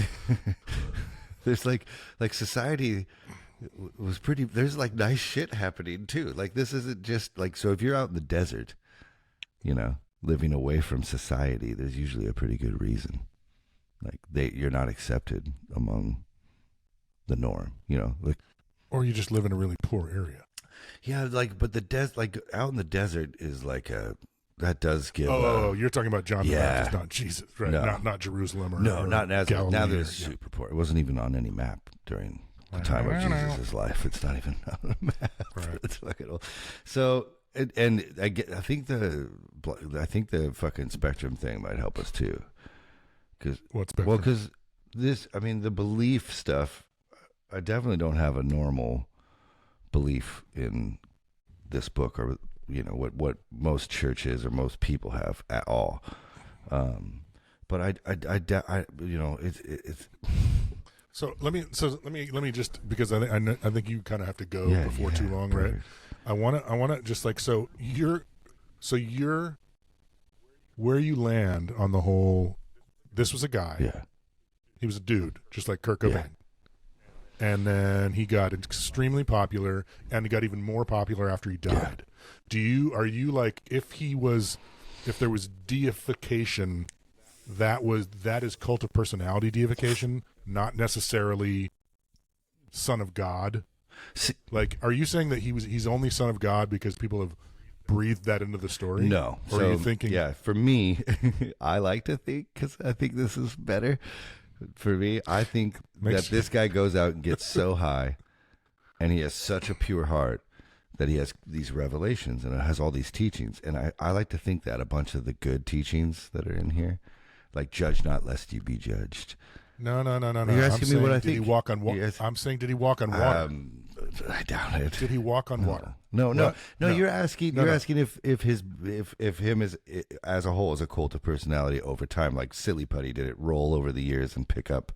there's like society was pretty. There's like nice shit happening too. Like this isn't just like, so if you're out in the desert, living away from society, there's usually a pretty good reason. Like you're not accepted among the norm, like, or you just live in a really poor area. Yeah, like, but like out in the desert is like that does give. You're talking about John the Baptist, not Jesus, right? No. Not Jerusalem or not Galilee. Now there's super poor. It wasn't even on any map during the time of Jesus' life. It's not even on a map. Right. It's fucking old. So I think the fucking spectrum thing might help us too. What's spectrum? Well, because the belief stuff, I definitely don't have a normal belief in this book, or what most churches or most people have at all. But it's. So let me just, because I think you kind of have to go before too long, perfect. right? I want to just like, so you're where you land on the whole. This was a guy. Yeah. He was a dude, just like Kurt Cobain. Yeah. And then he got extremely popular, and he got even more popular after he died. Yeah. Are you like, if there was deification, that is cult of personality deification, not necessarily son of God? Like, are you saying that he's only son of God because people have breathed that into the story? No. Or are you thinking? Yeah, for me, I like to think, because I think this is better. For me, I think that this guy goes out and gets so high, and he has such a pure heart that he has these revelations, and it has all these teachings. And I like to think that a bunch of the good teachings that are in here, like judge not lest you be judged. No. You're asking me what I think. Did he walk on water? I'm saying, did he walk on water? I doubt it. Did he walk on water? No. You're asking. You're asking if him as a whole, as a cult of personality over time, like Silly Putty did it roll over the years and pick up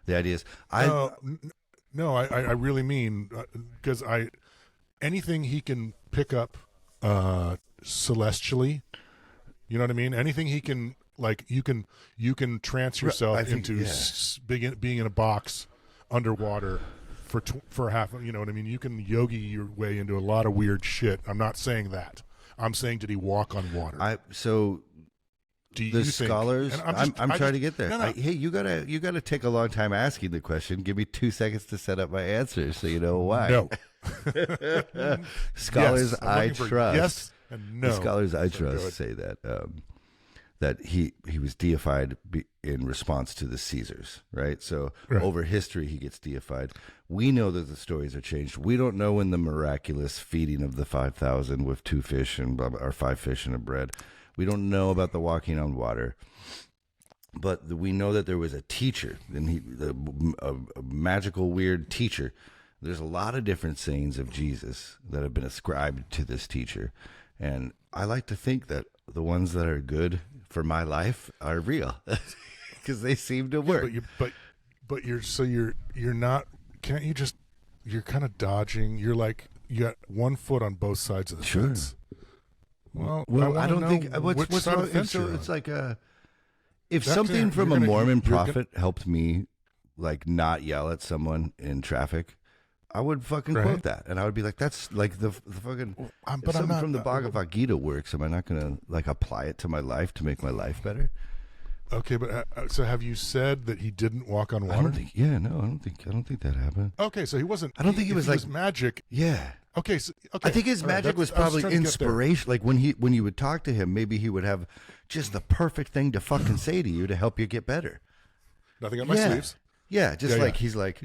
the ideas. I really mean, because anything he can pick up celestially, you know what I mean? Anything he can, like, you can trance yourself into being in a box underwater for half, you know what I mean? You can yogi your way into a lot of weird shit. I'm not saying that. I'm saying, did he walk on water? Do you think, scholars? I'm trying to get there. No. Hey, you gotta take a long time asking the question. Give me 2 seconds to set up my answer, so you know why. No. Scholars yes, I trust. Yes and no. The scholars I trust say that he was deified in response to the Caesars, right? So over history, he gets deified. We know that the stories are changed. We don't know when the miraculous feeding of the 5,000 with 2 fish and or 5 fish and a bread. We don't know about the walking on water. but we know that there was a teacher, and a magical, weird teacher. There's a lot of different sayings of Jesus that have been ascribed to this teacher, and I like to think that the ones that are good for my life are real because they seem to work. But you're not. Can't you just? You're kind of dodging. You're like you got one foot on both sides of the fence. Well, I don't think what's wrong. It's like if something from a Mormon prophet helped me, like not yell at someone in traffic, I would fucking quote that, and I would be like, "That's like the fucking." But something from the Bhagavad Gita works. Am I not gonna like apply it to my life to make my life better? Okay, but so have you said that he didn't walk on water? I don't think. Yeah, no, I don't think that happened. Okay, so he wasn't. I don't think it was like magic. Yeah. Okay, I think his magic was probably inspiration. Like when you would talk to him, maybe he would have just the perfect thing to fucking say to you to help you get better. Nothing on my sleeves. Yeah, just like he's like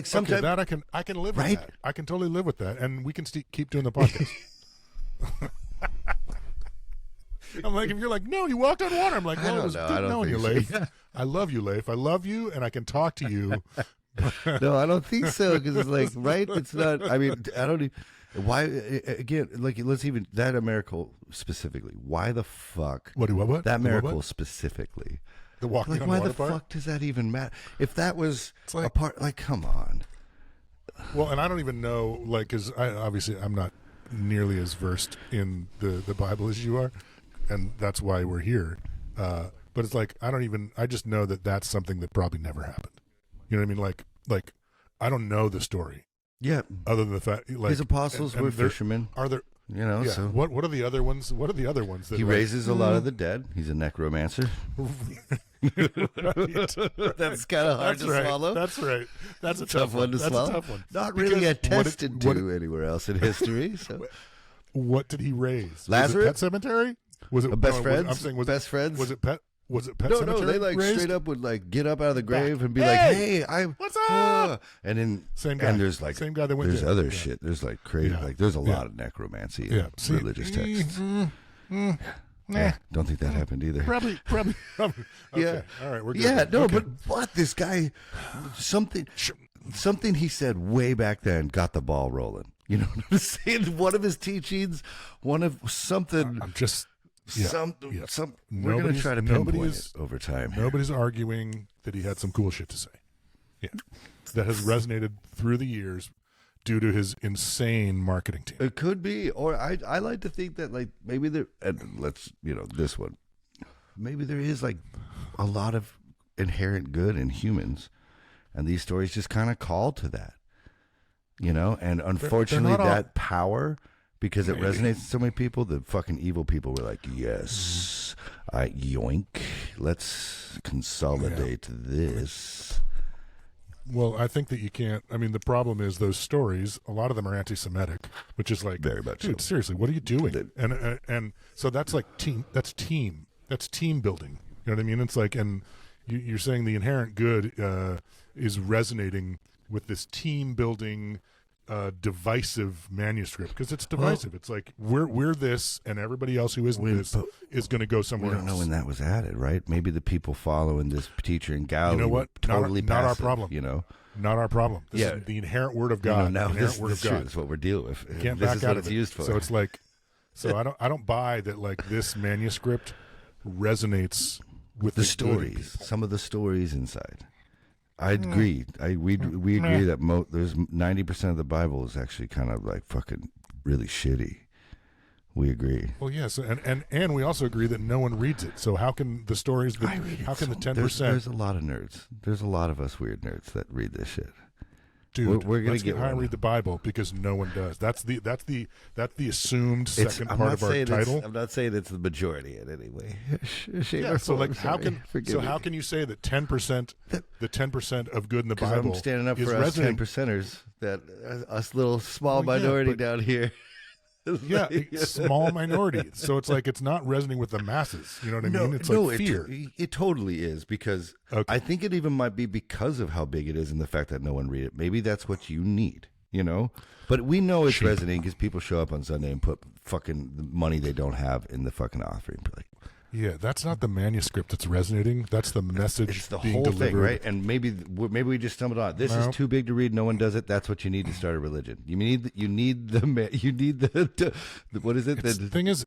sometimes that I can live with that. I can totally live with that, and we can keep doing the podcast. I'm like, if you're like, no, you walked on water. I'm like, well, it was good knowing you, Leif. Yeah. I love you, Leif. I love you, and I can talk to you. No, I don't think so, because it's like, right? It's not. I mean, I don't even. Why again? Like, let's even that miracle specifically. Why the fuck? What? That miracle specifically. The walking like, on why water the part? fuck does that even matter? If that was like, a part, like, come on. Well, and I don't even know, like, because obviously I'm not nearly as versed in the Bible as you are, and that's why we're here. But it's like I just know that that's something that probably never happened. You know what I mean? Like I don't know the story. Yeah. Other than the fact, like, his apostles were fishermen. Are there? You know. Yeah. So what are the other ones? What are the other ones that he raises a lot of the dead? He's a necromancer. That's kind of hard to swallow. That's right. That's a tough one to swallow. A tough one. Not really attested to anywhere else in history. So, what did he raise? Lazarus? Was it Pet Cemetery? Was it Best Friends? I'm saying, Best Friends? Was it Pet? Was it Pet no, Cemetery? No, they like raised? straight up would like get up out of the grave and be Hey! like, "Hey, what's up?" And then same guy. And there's like same guy that went. There's there. other shit. There's like crazy. Like there's a lot of necromancy in religious texts. Don't think that happened either. Probably. Okay. Yeah. All right. We're good. Yeah. No, okay. but this guy, something he said way back then got the ball rolling. You know what I'm saying? One of his teachings, one of something. I'm just. Some we're going to try to pinpoint it over time. Nobody's arguing that he had some cool shit to say. Yeah. That has resonated through the years due to his insane marketing team. It could be, or I like to think that like maybe there, and let's, this one, maybe there is like a lot of inherent good in humans, and these stories just kind of call to that, and unfortunately that power, because it resonates with so many people, the fucking evil people were like, yes, yoink, let's consolidate this. Well, I think that you can't. I mean, the problem is those stories. A lot of them are anti-Semitic, which is like, very much. Dude, seriously, what are you doing? And so that's like team. That's team building. You know what I mean? It's like, and you're saying the inherent good is resonating with this team building, divisive manuscript, because it's divisive. It's like we're this, and everybody else who isn't this is going to go somewhere else. We don't know when that was added, right? Maybe the people following this teacher in Galilee. You know what? Totally not our passive, problem. Not our problem. This is the inherent word of God. This is what we're dealing with. Can't this back is out what of it's it. used for. So it's like, I don't buy that. Like this manuscript resonates with the stories. Some of the stories inside. I agree. We agree that there's 90% of the Bible is actually kind of like fucking really shitty. We agree. Well, yes, and we also agree that no one reads it. So how can the stories? How can the 10%? There's a lot of nerds. There's a lot of us weird nerds that read this shit. Dude, we're gonna get high and read the Bible because no one does. That's the assumed second part of our title. I'm not saying it's the majority in any way. So like, how can you say that 10%, the 10% of good in the Bible? I'm standing up for us 10%ers, that us little small minority down here. Yeah, small minority. So it's like it's not resonating with the masses. You know what I mean? It's like fear. It totally is, because I think it even might be because of how big it is and the fact that no one read it. Maybe that's what you need, But we know it's resonating because people show up on Sunday and put fucking money they don't have in the fucking offering. Like, Yeah, that's not the manuscript that's resonating. That's the message It's the being whole delivered. thing, right? And maybe we just stumbled on it. This is No. too big to read. No one does it. That's what you need to start a religion. You need the what is it? The thing is,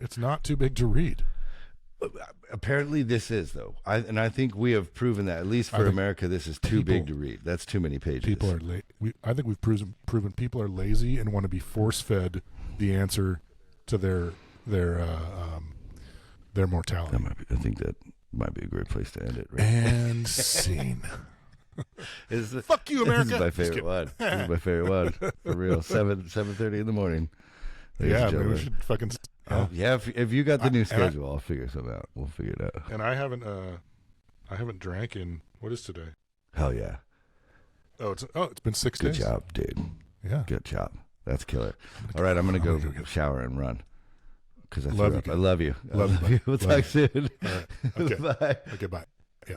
it's not too big to read. Apparently, this is though. I think we have proven that at least for America, this is too big to read. That's too many pages. People are I think we've proven people are lazy and want to be force fed the answer to their mortality. I think that might be a great place to end it. Right? And scene. Fuck you, America. This is my favorite one. This is my favorite one for real. 7:30 in the morning. Yeah, maybe we should fucking. Yeah, if you got the new schedule, I'll figure something out. We'll figure it out. And I haven't drank in, what is today? Hell yeah. It's been 6 days. Good job, dude. Yeah. Good job. That's killer. All right, I'm gonna go shower and run because I Love you. I love you. Love you. We'll talk soon. All right. Okay. Bye. Okay. Bye. Yeah.